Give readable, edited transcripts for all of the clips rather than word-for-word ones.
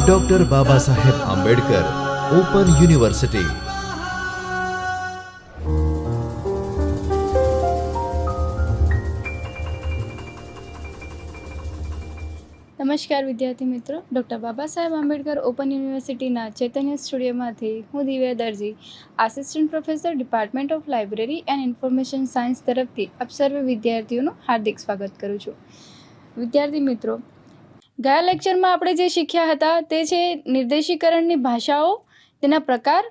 Doctor Baba Saheb Ambedkar open university. નમસ્કાર વિદ્યાર્થી મિત્રો, ડૉક્ટર બાબા સાહેબ આંબેડકર ઓપન યુનિવર્સિટીના ચૈતન્ય સ્ટુડિયોમાંથી હું Divya Darji, assistant professor, department of library and information science તરફથી આપ સર્વે વિદ્યાર્થીઓનું હાર્દિક સ્વાગત કરું છું. વિદ્યાર્થી મિત્રો, ગયા લેક્ચરમાં આપણે જે શીખ્યા હતા તે છે નિર્દેશીકરણની ભાષાઓ, તેના પ્રકાર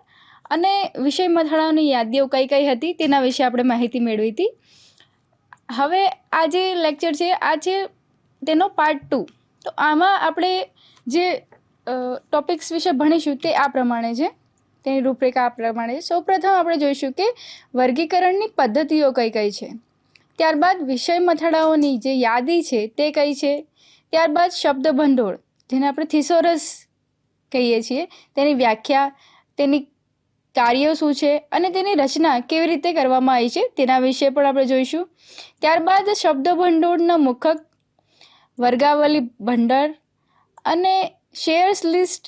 અને વિષય મથાળાઓની યાદીઓ કઈ કઈ હતી તેના વિશે આપણે માહિતી મેળવી હતી. હવે આ જે લેક્ચર છે આ છે તેનો પાર્ટ 2. તો આમાં આપણે જે ટોપિક્સ વિશે ભણીશું તે આ પ્રમાણે છે, તેની રૂપરેખા આ પ્રમાણે છે. સૌપ્રથમ આપણે જોઈશું કે વર્ગીકરણની પદ્ધતિઓ કઈ કઈ છે, ત્યારબાદ વિષય મથાળાઓની જે યાદી છે તે કઈ છે, ત્યારબાદ શબ્દ ભંડોળ જેને આપણે થિસોરસ કહીએ છીએ તેની વ્યાખ્યા, તેની કાર્યો શું છે અને તેની રચના કેવી રીતે કરવામાં આવી છે તેના વિશે પણ આપણે જોઈશું. ત્યારબાદ શબ્દ ભંડોળના મુખક, વર્ગાવલી ભંડાર અને શેર્સ લિસ્ટ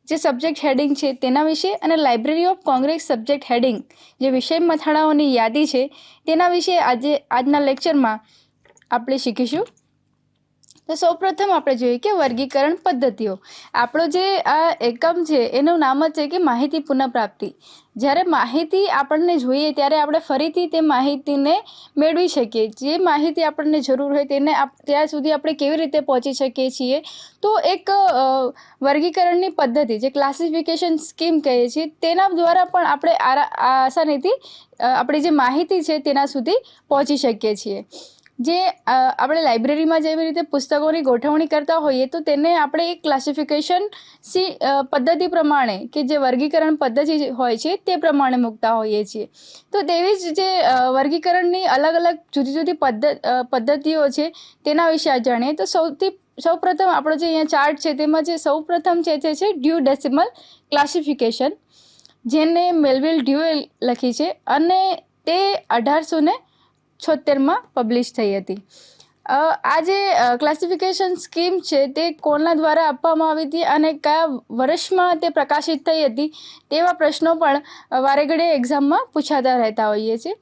જે સબ્જેક્ટ હેડિંગ છે તેના વિશે, અને library of Congress subject heading જે વિષય મથાળાઓની યાદી છે તેના વિશે આજના લેક્ચરમાં આપણે શીખીશું. તો સૌપ્રથમ આપણે જોઈએ કે વર્ગીકરણ પદ્ધતિઓ. આપણો જે આ એકમ છે એનું નામ જ છે કે માહિતી પુનઃપ્રાપ્તિ. જ્યારે માહિતી આપણને જોઈએ ત્યારે આપણે ફરીથી તે માહિતીને મેળવી શકીએ. જે માહિતી આપણને જરૂર હોય તેને ત્યાં સુધી આપણે કેવી રીતે પહોંચી શકીએ છીએ. તો એક વર્ગીકરણની પદ્ધતિ જે ક્લાસિફિકેશન સ્કીમ કહીએ છીએ તેના દ્વારા પણ આપણે આસાનીથી આપણી જે માહિતી છે તેના સુધી પહોંચી શકીએ છીએ. જે આપણે લાઇબ્રેરીમાં જેવી રીતે પુસ્તકોની ગોઠવણી કરતા હોઈએ તો તેને આપણે એક ક્લાસિફિકેશન પદ્ધતિ પ્રમાણે કે જે વર્ગીકરણ પદ્ધતિ હોય છે તે પ્રમાણે મૂકતા હોઈએ છીએ. તો તેવી જ જે વર્ગીકરણની અલગ અલગ જુદી જુદી પદ્ધતિઓ છે તેના વિશે જાણીએ. તો સૌપ્રથમ આપણો જે અહીંયા ચાર્ટ છે તેમાં જે સૌપ્રથમ છે તે છે ડ્યુ ડેસિમલ ક્લાસિફિકેશન, જેને મેલવિલ ડ્યુએ લખી છે અને તે 1876માં પબ્લિશ થઈ હતી. આ જે ક્લાસિફિકેશન સ્કીમ છે તે કોના દ્વારા આપવામાં આવી હતી અને કયા વર્ષમાં તે પ્રકાશિત થઈ હતી તેવા પ્રશ્નો પણ વારે ઘડીએ એક્ઝામમાં પૂછાતા રહેતા હોઈએ છીએ.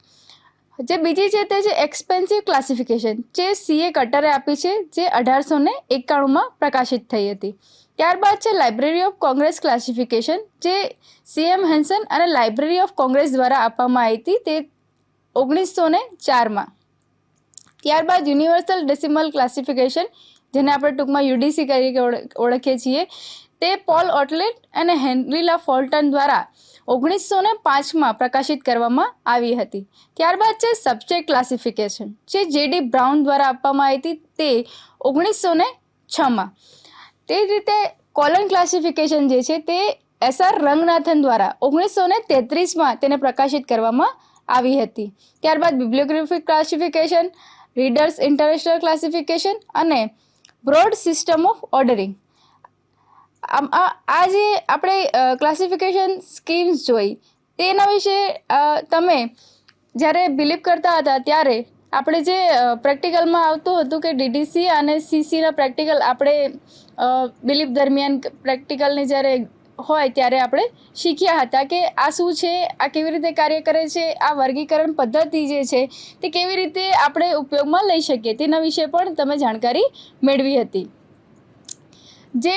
જે બીજી છે તે છે એક્સપેન્સિવ ક્લાસિફિકેશન, જે CA કટરે આપી છે, જે 1891માં પ્રકાશિત થઈ હતી. ત્યારબાદ છે લાઇબ્રેરી ઓફ કોંગ્રેસ ક્લાસિફિકેશન, જે CM હેન્સન અને લાઇબ્રેરી ઓફ કોંગ્રેસ દ્વારા આપવામાં આવી હતી, તે 1904માં. ત્યારબાદ યુનિવર્સલ ડેસિમલ ક્લાસિફિકેશન, જેને આપણે ટૂંકમાં UDC તરીકે ઓળખીએ છીએ, તે પોલ ઓટલેટ અને હેનરી ફોલ્ટન દ્વારા 1905માં પ્રકાશિત કરવામાં આવી હતી. ત્યારબાદ છે સબ્જેક્ટ ક્લાસિફિકેશન, જે JD બ્રાઉન દ્વારા આપવામાં આવી હતી, તે 1906માં. તે જ રીતે કોલન ક્લાસિફિકેશન જે છે તે SR રંગનાથન દ્વારા 1933માં તેને પ્રકાશિત કરવામાં આવી હતી. ત્યારબાદ બિબ્લિયોગ્રાફિક ક્લાસિફિકેશન, રીડર્સ ઇન્ટરેસ્ટલ ક્લાસિફિકેશન અને બ્રોડ સિસ્ટમ ઓફ ઓર્ડરિંગ. આ જે આપણે ક્લાસિફિકેશન સ્કીમ્સ જોઈ તેના વિશે તમે જ્યારે બિલીવ કરતા હતા ત્યારે આપણે જે પ્રેક્ટિકલમાં આવતું હતું કે DDC અને CCના પ્રેક્ટિકલ આપણે બિલીવ દરમિયાન પ્રેક્ટિકલની જ્યારે હોય ત્યારે આપણે શીખ્યા હતા કે આ શું છે, આ કેવી રીતે કાર્ય કરે છે, આ વર્ગીકરણ પદ્ધતિ જે છે તે કેવી રીતે આપણે ઉપયોગમાં લઈ શકીએ તેના વિશે પણ તમે જાણકારી મેળવી હતી. જે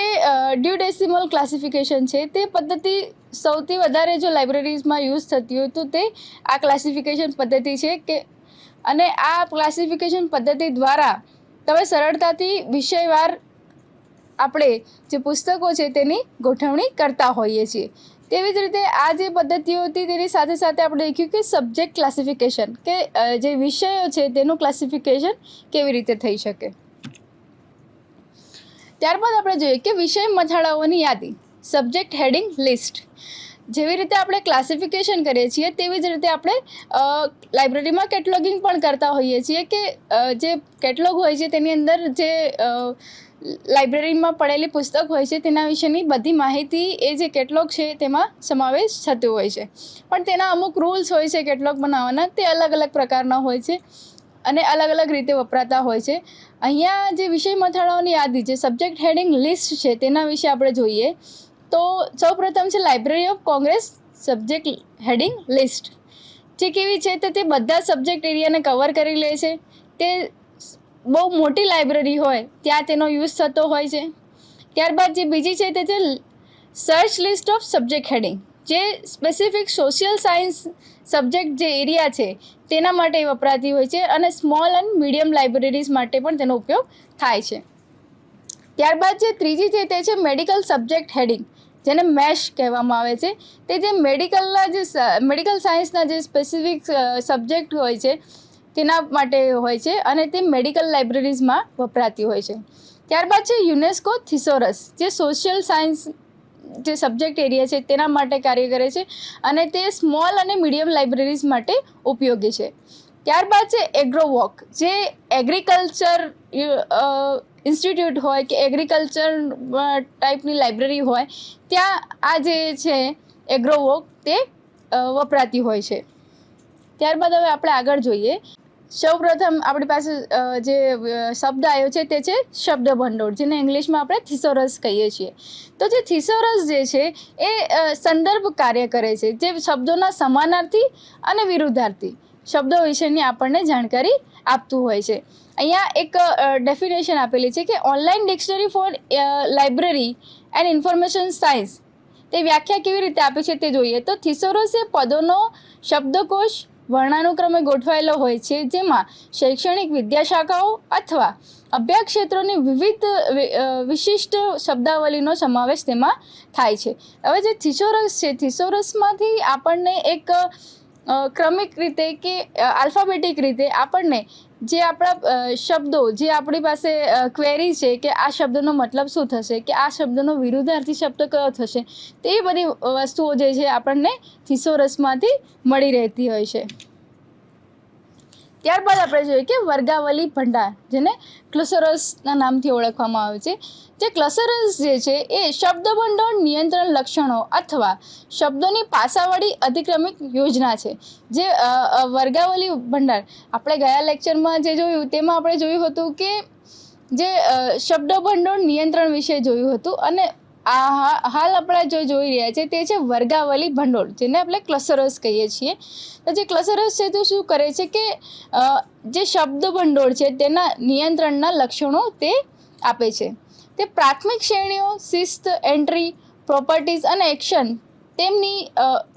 ડ્યુ ડેસિમલ ક્લાસિફિકેશન છે તે પદ્ધતિ સૌથી વધારે જો લાઇબ્રેરીઝમાં યુઝ થતી હોય તો તે આ ક્લાસિફિકેશન પદ્ધતિ છે કે, અને આ ક્લાસિફિકેશન પદ્ધતિ દ્વારા તમે સરળતાથી વિષયવાર આપણે જે પુસ્તકો છે તેની ગોઠવણી કરતા હોઈએ છીએ. તેવી જ રીતે આ જે પદ્ધતિઓ હતી તેની સાથે સાથે આપણે દેખ્યું કે સબ્જેક્ટ ક્લાસિફિકેશન, કે જે વિષયો છે તેનું ક્લાસિફિકેશન કેવી રીતે થઈ શકે. ત્યારબાદ આપણે જોઈએ કે વિષય મથાળાઓની યાદી, સબ્જેક્ટ હેડિંગ લિસ્ટ. જેવી રીતે આપણે ક્લાસિફિકેશન કરીએ છીએ તેવી જ રીતે આપણે લાઇબ્રેરીમાં કેટલોગિંગ પણ કરતા હોઈએ છીએ કે જે કેટલોગ હોય છે તેની અંદર જે લાઇબ્રેરીમાં પડેલી પુસ્તક હોય છે તેના વિશેની બધી માહિતી એ જે કેટલોગ છે તેમાં સમાવેશ થતો હોય છે. પણ તેના અમુક રૂલ્સ હોય છે કેટલોગ બનાવવાના, તે અલગ અલગ પ્રકારના હોય છે અને અલગ અલગ રીતે વપરાતા હોય છે. અહીંયા જે વિષય મથાળાઓની યાદી જે સબ્જેક્ટ હેડિંગ લિસ્ટ છે તેના વિશે આપણે જોઈએ તો સૌપ્રથમ છે library of Congress subject heading list, જે કેવી છે તો તે બધા સબ્જેક્ટ એરિયાને કવર કરી લે છે. તે બહુ મોટી લાઇબ્રેરી હોય ત્યાં તેનો યુઝ થતો હોય છે. ત્યારબાદ જે બીજી છે તે છે search list of subject heading, જે સ્પેસિફિક સોશિયલ સાયન્સ સબ્જેક્ટ જે એરિયા છે તેના માટે વપરાતી હોય છે અને સ્મોલ એન્ડ મીડિયમ લાઇબ્રેરીઝ માટે પણ તેનો ઉપયોગ થાય છે. ત્યારબાદ જે ત્રીજી છે તે છે મેડિકલ સબ્જેક્ટ હેડિંગ, જેને મેશ કહેવામાં આવે છે. તે જે મેડિકલ સાયન્સના જે સ્પેસિફિક સબ્જેક્ટ હોય છે તેના માટે હોય છે અને તે મેડિકલ લાઇબ્રેરીઝમાં વપરાતી હોય છે. ત્યારબાદ છે યુનેસ્કો થિસોરસ, જે સોશિયલ સાયન્સ જે સબ્જેક્ટ એરિયા છે તેના માટે કાર્ય કરે છે અને તે સ્મોલ અને મીડિયમ લાઇબ્રેરીઝ માટે ઉપયોગી છે. ત્યારબાદ છે એગ્રોવોક, જે એગ્રીકલ્ચર ઇન્સ્ટિટ્યૂટ હોય કે એગ્રીકલ્ચર ટાઈપની લાઇબ્રેરી હોય ત્યાં આ જે છે એગ્રોવોક તે વપરાતી હોય છે. ત્યારબાદ હવે આપણે આગળ જોઈએ. સૌપ્રથમ આપણી પાસે જે શબ્દ આવ્યો છે તે છે શબ્દ ભંડોળ, જેને ઇંગ્લિશમાં આપણે થિસોરસ કહીએ છીએ. તો જે થિસોરસ જે છે એ સંદર્ભ કાર્ય કરે છે, જે શબ્દોના સમાનાર્થી અને વિરુદ્ધાર્થી શબ્દો વિશેની આપણને જાણકારી આપતું હોય છે. અહીંયા એક ડેફિનેશન આપેલી છે કે online dictionary for library and information science, તે વ્યાખ્યા કેવી રીતે આપી છે તે જોઈએ તો થિસોરસ એ પદોનો શબ્દકોશ વર્ણાનુક્રમે ગોઠવાયેલો હોય છે, જેમાં શૈક્ષણિક વિદ્યાશાખાઓ અથવા અભ્યાસ ક્ષેત્રોની વિવિધ વિશિષ્ટ શબ્દાવલીનો સમાવેશ તેમાં થાય છે. હવે જે થિસોરસ છે, થિસોરસમાંથી આપણને એક ક્રમિક રીતે કે આલ્ફાબેટિક રીતે આપણને જે આપણા શબ્દો જે આપણી પાસે ક્વેરી છે કે આ શબ્દનો મતલબ શું થશે, કે આ શબ્દનો વિરુદ્ધાર્થી શબ્દ કયો થશે, તે બધી વસ્તુઓ જે છે આપણને થિસોરસમાંથી મળી રહેતી હોય છે. ત્યારબાદ આપણે જોઈએ કે વર્ગાવલી ભંડાર, જેને ક્લસરસના નામથી ઓળખવામાં આવે છે. જે ક્લસરસ જે છે એ શબ્દભંડોળ નિયંત્રણ લક્ષણો અથવા શબ્દોની પાસાવાળી અધિક્રમિક યોજના છે. જે વર્ગાવલી ભંડાર આપણે ગયા લેક્ચરમાં જે જોયું તેમાં આપણે જોયું હતું કે જે શબ્દભંડોળ નિયંત્રણ વિશે જોયું હતું અને હાલ આપણે જોઈ રહ્યા છે તે છે વર્ગાવલી ભંડોળ, જેને આપણે ક્લસરસ કહીએ છીએ. તો જે ક્લસરસ છે તે શું કરે છે કે જે શબ્દ ભંડોળ છે તેના નિયંત્રણના લક્ષણો તે આપે છે. તે પ્રાથમિક શ્રેણીઓ, શિસ્ત, એન્ટ્રી, પ્રોપર્ટીઝ અને એક્શન તેમની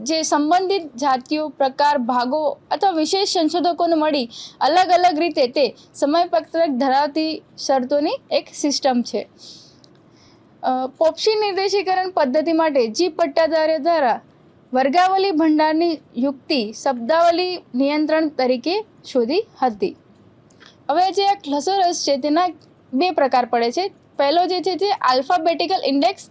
જે સંબંધિત જાતિઓ, પ્રકાર, ભાગો અથવા વિશેષ સંશોધકોને મળી અલગ અલગ રીતે તે સમયપત્રક ધરાવતી શરતોની એક સિસ્ટમ છે. પોપ્સી નિર્દેશીકરણ પદ્ધતિ માટે જી પટ્ટાધાર્ય દ્વારા વર્ગાવલી ભંડારની યુક્તિ શબ્દાવલી નિયંત્રણ તરીકે શોધી હતી. હવે જે આ ક્લસરસ છે તેના બે પ્રકાર પડે છે. પહેલો જે છે તે આલ્ફાબેટિકલ ઇન્ડેક્સ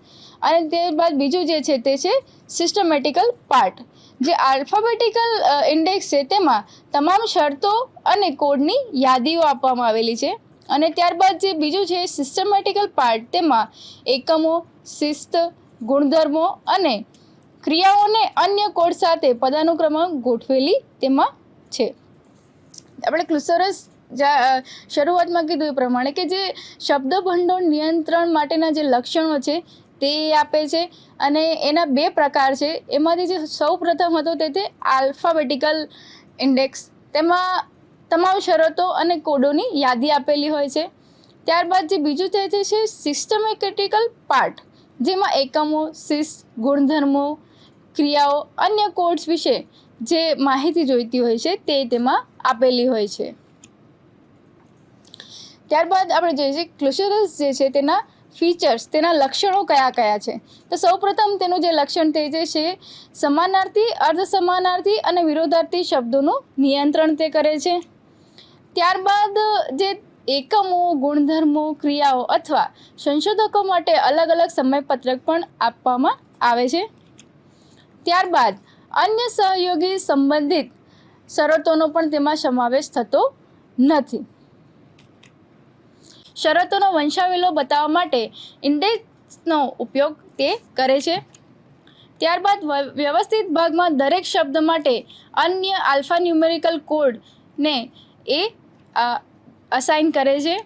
અને ત્યારબાદ બીજું જે છે તે છે સિસ્ટમેટિકલ પાર્ટ. જે આલ્ફાબેટિકલ ઇન્ડેક્સ છે તેમાં તમામ શરતો અને કોડની યાદીઓ આપવામાં આવેલી છે અને ત્યારબાદ જે બીજું છે સિસ્ટમેટિકલ પાર્ટ, તેમાં એકમો, શિસ્ત, ગુણધર્મો અને ક્રિયાઓને અન્ય કોડ સાથે પદાનુક્રમ ગોઠવેલી તેમાં છે. આપણે ક્લસરસ શરૂઆતમાં કીધું એ પ્રમાણે કે જે શબ્દ ભંડોળ નિયંત્રણ માટેના જે લક્ષણો છે તે આપે છે અને એના બે પ્રકાર છે. એમાંથી જે સૌ પ્રથમ હતો તે આલ્ફાબેટિકલ ઇન્ડેક્સ, તેમાં તમામ શરતો અને કોડોની યાદી આપેલી હોય છે. ત્યારબાદ જે બીજું તે છે સિસ્ટમેટિકલ પાર્ટ, જેમાં એકમો, શિસ્ત, ગુણધર્મો, ક્રિયાઓ, અન્ય કોડ્સ વિશે જે માહિતી જોઈતી હોય છે તે તેમાં આપેલી હોય છે. ત્યારબાદ આપણે જોઈએ છીએ ક્લસરસ જે છે તેના ફીચર્સ, તેના લક્ષણો કયા કયા છે. તો સૌપ્રથમ તેનું જે લક્ષણ તે જે છે સમાનાર્થી, અર્ધ સમાનાર્થી અને વિરોધાર્થી શબ્દોનું નિયંત્રણ તે કરે છે. ત્યારબાદ જે એકમો, ગુણધર્મો, ક્રિયાઓ અથવા સંશોધકો માટે અલગ અલગ સમયપત્રક પણ આપવામાં આવે છે. ત્યારબાદ અન્ય સહયોગી સંબંધિત શરતોનો પણ તેમાં સમાવેશ થતો નથી. શરતોનો વંશાવલિ બતાવવા માટે ઇન્ડેક્સનો ઉપયોગ તે કરે છે. ત્યારબાદ વ્યવસ્થિત ભાગમાં દરેક શબ્દ માટે અન્ય આલ્ફા ન્યુમેરિકલ કોડને એ અસાઇન કરે છે.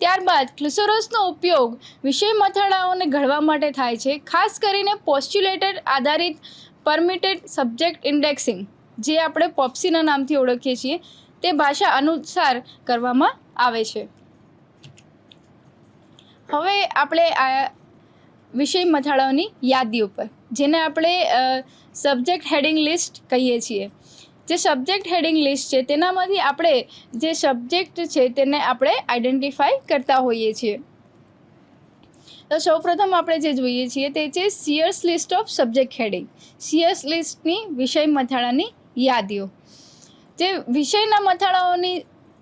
ત્યારબાદ થિસોરસનો ઉપયોગ વિષય મથાળાઓને ઘડવા માટે થાય છે, ખાસ કરીને પોસ્ચ્યુલેટેડ આધારિત પરમિટેડ સબ્જેક્ટ ઇન્ડેક્સિંગ, જે આપણે પોપ્સીના નામથી ઓળખીએ છીએ, તે ભાષા અનુસાર કરવામાં આવે છે. હવે આપણે આ વિષય મથાળાઓની યાદી ઉપર, જેને આપણે સબ્જેક્ટ હેડિંગ લિસ્ટ કહીએ છીએ. જે સબ્જેક્ટ હેડિંગ લિસ્ટ છે તેનામાંથી આપણે જે સબ્જેક્ટ છે તેને આપણે આઈડેન્ટિફાઈ કરતા હોઈએ છીએ. તો સૌપ્રથમ આપણે જે જોઈએ છીએ તે છે સિયર્સ લિસ્ટ ઓફ સબ્જેક્ટ હેડિંગ. સિયર્સ લિસ્ટની વિષય મથાળાની યાદીઓ. જે વિષયના મથાળાઓની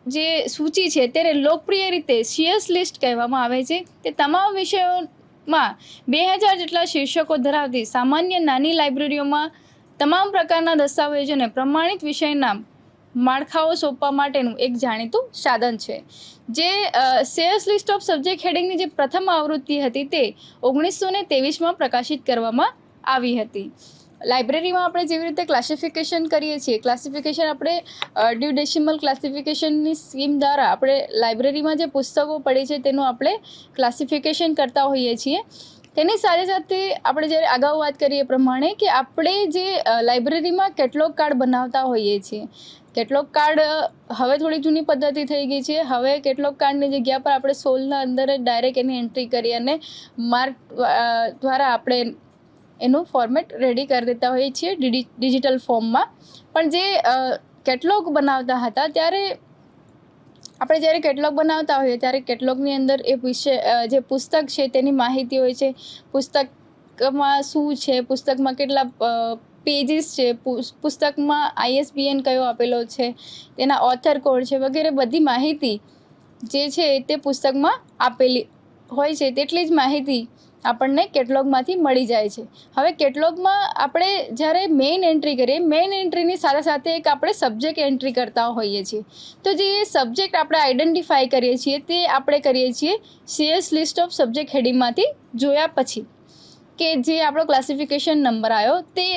જે સૂચિ છે તેને લોકપ્રિય રીતે સિયર્સ લિસ્ટ કહેવામાં આવે છે. તે તમામ વિષયોમાં 2000 જેટલા શીર્ષકો ધરાવતી સામાન્ય નાની લાઇબ્રેરીઓમાં તમામ પ્રકારના દસ્તાવેજોને પ્રમાણિત વિષયના માળખાઓ સોંપવા માટેનું એક જાણીતું સાધન છે. જે સિયર્સ લિસ્ટ ઓફ સબ્જેક્ટ હેડિંગની જે પ્રથમ આવૃત્તિ હતી તે 1923માં પ્રકાશિત કરવામાં આવી હતી. લાઇબ્રેરીમાં આપણે જેવી રીતે ક્લાસિફિકેશન કરીએ છીએ, ક્લાસિફિકેશન આપણે ડ્યુ ડેસિમલ ક્લાસિફિકેશનની સ્કીમ દ્વારા આપણે લાઇબ્રેરીમાં જે પુસ્તકો પડી છે તેનું આપણે ક્લાસિફિકેશન કરતા હોઈએ છીએ. તેની સાથે સાથે આપણે જ્યારે અગાઉ વાત કરીએ એ પ્રમાણે કે આપણે જે લાઇબ્રેરીમાં કેટલોગ કાર્ડ બનાવતા હોઈએ છીએ. કેટલોગ કાર્ડ હવે થોડી જૂની પદ્ધતિ થઈ ગઈ છે. હવે કેટલોગ કાર્ડની જગ્યા પર આપણે સોલના અંદર જ ડાયરેક્ટ એની એન્ટ્રી કરી અને માર્ક દ્વારા આપણે એનું ફોર્મેટ રેડી કરી દેતા હોઈએ છીએ ડિજિટલ ફોર્મમાં. પણ જે કેટલોગ બનાવતા હતા ત્યારે આપણે જ્યારે કેટલોગ બનાવતા હોઈએ ત્યારે કેટલોગની અંદર એ વિષય જે પુસ્તક છે તેની માહિતી હોય છે. પુસ્તકમાં શું છે, પુસ્તકમાં કેટલા પેજીસ છે, પુસ્તકમાં ISBN કયો આપેલો છે, તેના ઓથર કોણ છે વગેરે બધી માહિતી જે છે તે પુસ્તકમાં આપેલી હોય છે. તેટલી જ માહિતી આપણને કેટલોગમાંથી મળી જાય છે. હવે કેટલોગમાં આપણે જ્યારે મેઇન એન્ટ્રી કરીએ, મેઇન એન્ટ્રીની સાથે સાથે એક આપણે સબ્જેક્ટ એન્ટ્રી કરતા હોઈએ છીએ. તો જે સબ્જેક્ટ આપણે આઈડેન્ટિફાઈ કરીએ છીએ તે આપણે કરીએ છીએ સિયર્સ લિસ્ટ ઓફ સબ્જેક્ટ હેડિંગમાંથી જોયા પછી, કે જે આપણો ક્લાસિફિકેશન નંબર આવ્યો તે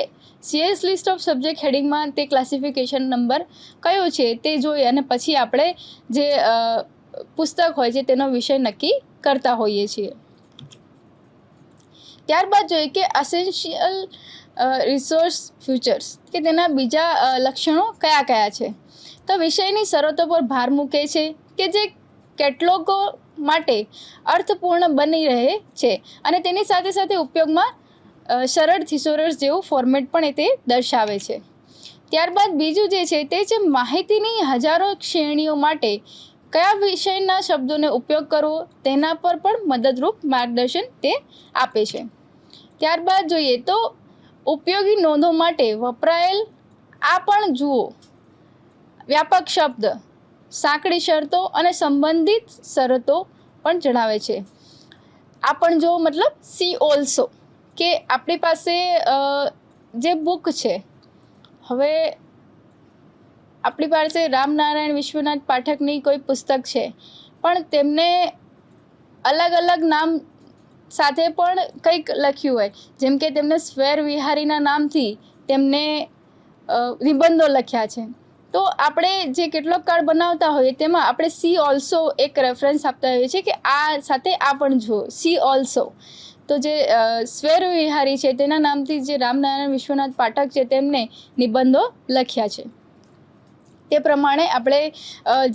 સિયર્સ લિસ્ટ ઓફ સબ્જેક્ટ હેડિંગમાં તે ક્લાસિફિકેશન નંબર કયો છે તે જોઈ અને પછી આપણે જે પુસ્તક હોય છે તેનો વિષય નક્કી કરતા હોઈએ છીએ. ત્યારબાદ જોઈએ કે અસેન્શિયલ રિસોર્સ ફીચર્સ, કે તેના બીજા લક્ષણો કયા કયા છે. તો વિષયની શરતો પર ભાર મૂકે છે કે જે કેટલોગો માટે અર્થપૂર્ણ બની રહે છે અને તેની સાથે સાથે ઉપયોગમાં સરળ થિસોરસ જેવું ફોર્મેટ પણ તે દર્શાવે છે. ત્યારબાદ બીજું જે છે તે છે માહિતીની હજારો શ્રેણીઓ માટે કયા વિષયના શબ્દોને ઉપયોગ કરવો તેના પર પણ મદદરૂપ માર્ગદર્શન તે આપે છે. ત્યારબાદ જોઈએ તો ઉપયોગી નોંધો માટે વપરાયેલ આ પણ જુઓ વ્યાપક શબ્દ, સાંકડી શરતો અને સંબંધિત શરતો પણ જણાવે છે. આ પણ જુઓ મતલબ સી ઓલ્સો, કે આપણી પાસે જે બુક છે, હવે આપણી પાસે રામનારાયણ વિશ્વનાથ પાઠકની કોઈ પુસ્તક છે પણ તેમને અલગ અલગ નામ સાથે પણ કંઈક લખ્યું હોય, જેમ કે તેમને સ્વેર વિહારીના નામથી તેમને નિબંધો લખ્યા છે. તો આપણે જે કેટલોક કાર્ડ બનાવતા હોઈએ તેમાં આપણે સી ઓલ્સો એક રેફરન્સ આપતા હોઈએ છીએ કે આ સાથે આ પણ જુઓ, સી ઓલ્સો. તો જે સ્વેર વિહારી છે તેના નામથી જે રામનારાયણ વિશ્વનાથ પાઠક છે તેમને નિબંધો લખ્યા છે. તે પ્રમાણે આપણે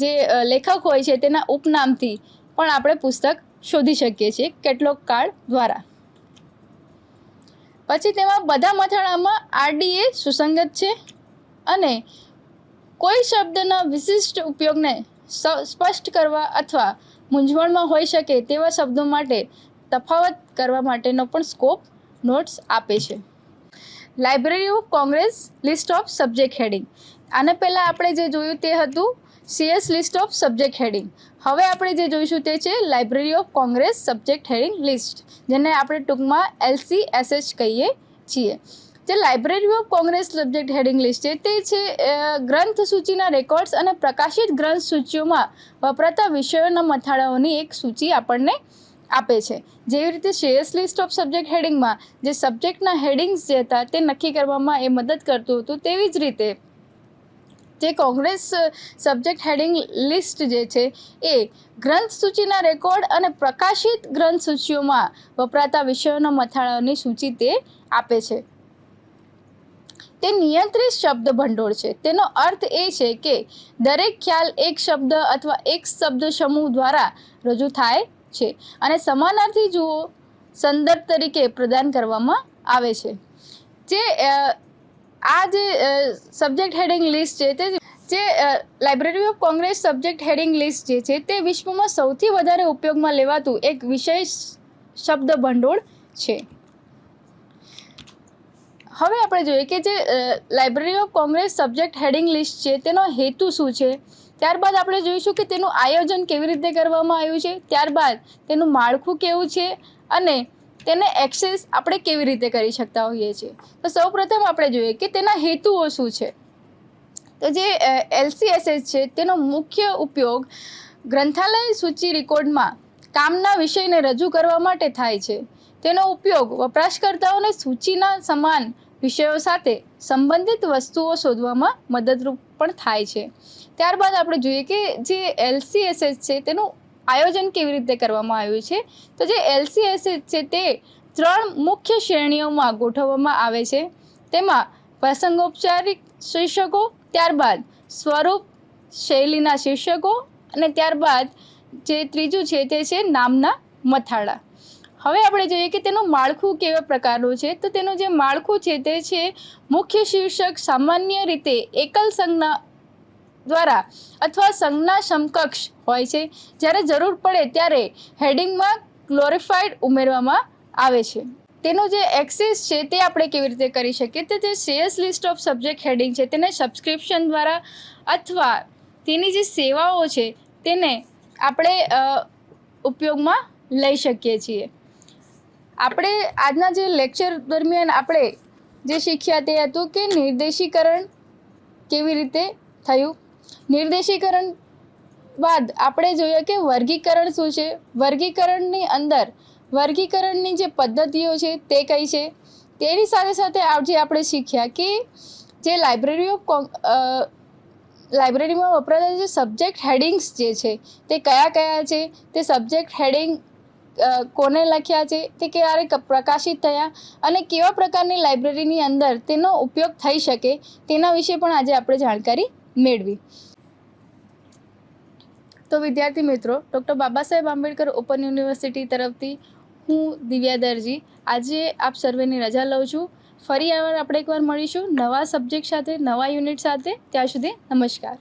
જે લેખક હોય છે તેના ઉપનામથી પણ આપણે પુસ્તક શોધી શકીએ છીએ કેટલોગ કાર્ડ દ્વારા. પછી તેમાં બધા મથાળામાં RDA સુસંગત છે અને કોઈ શબ્દના વિશિષ્ટ ઉપયોગને સ્પષ્ટ કરવા અથવા મૂંઝવણમાં હોઈ શકે તેવા શબ્દો માટે તફાવત કરવા માટેનો પણ સ્કોપ નોટ્સ આપે છે. Library of Congress list of subject heading. આને પહેલાં આપણે જે જોયું તે હતું CS list of subject heading. હવે આપણે જે જોઈશું તે છે library of Congress subject heading list, જેને આપણે ટૂંકમાં LCSH કહીએ છીએ. જે library of Congress subject heading list છે તે છે ગ્રંથ સૂચિના રેકોર્ડ્સ અને પ્રકાશિત ગ્રંથ સૂચિઓમાં વપરાતા વિષયોના મથાળાઓની એક સૂચિ આપણને આપે છે. જેવી રીતે CS લિસ્ટ ઓફ સબ્જેક્ટ હેડિંગમાં જે સબ્જેક્ટના હેડિંગ્સ જે હતા તે નક્કી કરવામાં એ મદદ કરતું હતું, તેવી જ રીતે જે કોંગ્રેસ સબ્જેક્ટ હેડિંગ લિસ્ટ જે છે એ ગ્રંથ સૂચિના રેકોર્ડ અને પ્રકાશિત ગ્રંથ સૂચિઓમાં વપરાતા વિષયોના મથાળાની સૂચિ તે આપે છે. તે નિયંત્રિત શબ્દ ભંડોળ છે. તેનો અર્થ એ છે કે દરેક ખ્યાલ એક શબ્દ અથવા એક શબ્દ સમૂહ દ્વારા રજૂ થાય છે અને સમાનાર્થી જુઓ સંદર્ભ તરીકે પ્રદાન કરવામાં આવે છે. જે આ જે સબ્જેક્ટ હેડિંગ લિસ્ટ છે તે જે library of Congress subject heading list જે છે તે વિશ્વમાં સૌથી વધારે ઉપયોગમાં લેવાતું એક વિષય શબ્દ ભંડોળ છે. હવે આપણે જોઈએ કે જે library of Congress subject heading list છે તેનો હેતુ શું છે. ત્યારબાદ આપણે જોઈશું કે તેનું આયોજન કેવી રીતે કરવામાં આવ્યું છે, ત્યારબાદ તેનું માળખું કેવું છે અને તેને એક્સેસ આપણે કેવી રીતે કરી શકતા હોઈએ છીએ. તો સૌપ્રથમ આપણે જોઈએ કે તેના હેતુઓ શું છે. તો જે LCSS છે તેનો મુખ્ય ઉપયોગ ગ્રંથાલય સૂચિ રેકોર્ડમાં કામના વિષયને રજૂ કરવા માટે થાય છે. તેનો ઉપયોગ વપરાશકર્તાઓને સૂચિના સમાન વિષયો સાથે સંબંધિત વસ્તુઓ શોધવામાં મદદરૂપ પણ થાય છે. ત્યારબાદ આપણે જોઈએ કે જે LCSS છે તેનું આયોજન કેવી રીતે કરવામાં આવ્યું છે. તો જે LCSS છે તે 3 મુખ્ય શ્રેણીઓમાં ગોઠવવામાં આવે છે. તેમાં પ્રસંગોપચારિક શીર્ષકો, ત્યારબાદ સ્વરૂપ શૈલીના શીર્ષકો અને ત્યારબાદ જે ત્રીજું છે તે છે નામના મથાળા. હવે આપણે જોઈએ કે તેનું માળખું કેવા પ્રકારનું છે. તો તેનું જે માળખું છે તે છે મુખ્ય શીર્ષક સામાન્ય રીતે એકલ સંજ્ઞા દ્વારા અથવા સંજ્ઞા સમકક્ષ હોય છે. જ્યારે જરૂર પડે ત્યારે હેડિંગમાં ક્લોરિફાઈડ ઉમેરવામાં આવે છે. તેનો જે એક્સેસ છે તે આપણે કેવી રીતે કરી શકીએ. તો જે CS list of subject heading છે તેને સબસ્ક્રિપ્શન દ્વારા અથવા તેની જે સેવાઓ છે તેને આપણે ઉપયોગમાં લઈ શકીએ છીએ. આપણે આજના જે લેક્ચર દરમિયાન આપણે જે શીખ્યા તે હતું કે નિર્દેશીકરણ કેવી રીતે થયું. નિર્દેશીકરણ બાદ આપણે જોઈએ કે વર્ગીકરણ શું છે. વર્ગીકરણની અંદર વર્ગીકરણની જે પદ્ધતિઓ છે તે કઈ છે. તેની સાથે સાથે આજે આપણે શીખ્યા કે જે લાઇબ્રેરીમાં વપરાતા જે સબ્જેક્ટ હેડિંગ્સ જે છે તે કયા કયા છે, તે સબ્જેક્ટ હેડિંગ કોને લખ્યા છે, તે ક્યારે પ્રકાશિત થયા અને કેવા પ્રકારની લાઇબ્રેરીની અંદર તેનો ઉપયોગ થઈ શકે તેના વિશે પણ આજે આપણે જાણકારી મેળવી. તો વિદ્યાર્થી મિત્રો, doctor Baba Saheb Ambedkar open university તરફથી હું દિવ્યા દરજી આજે આપ સર્વેની રજા લઉં છું. ફરી આપણે એકવાર મળીશું નવા સબ્જેક્ટ સાથે, નવા યુનિટ સાથે. ત્યાં સુધી નમસ્કાર.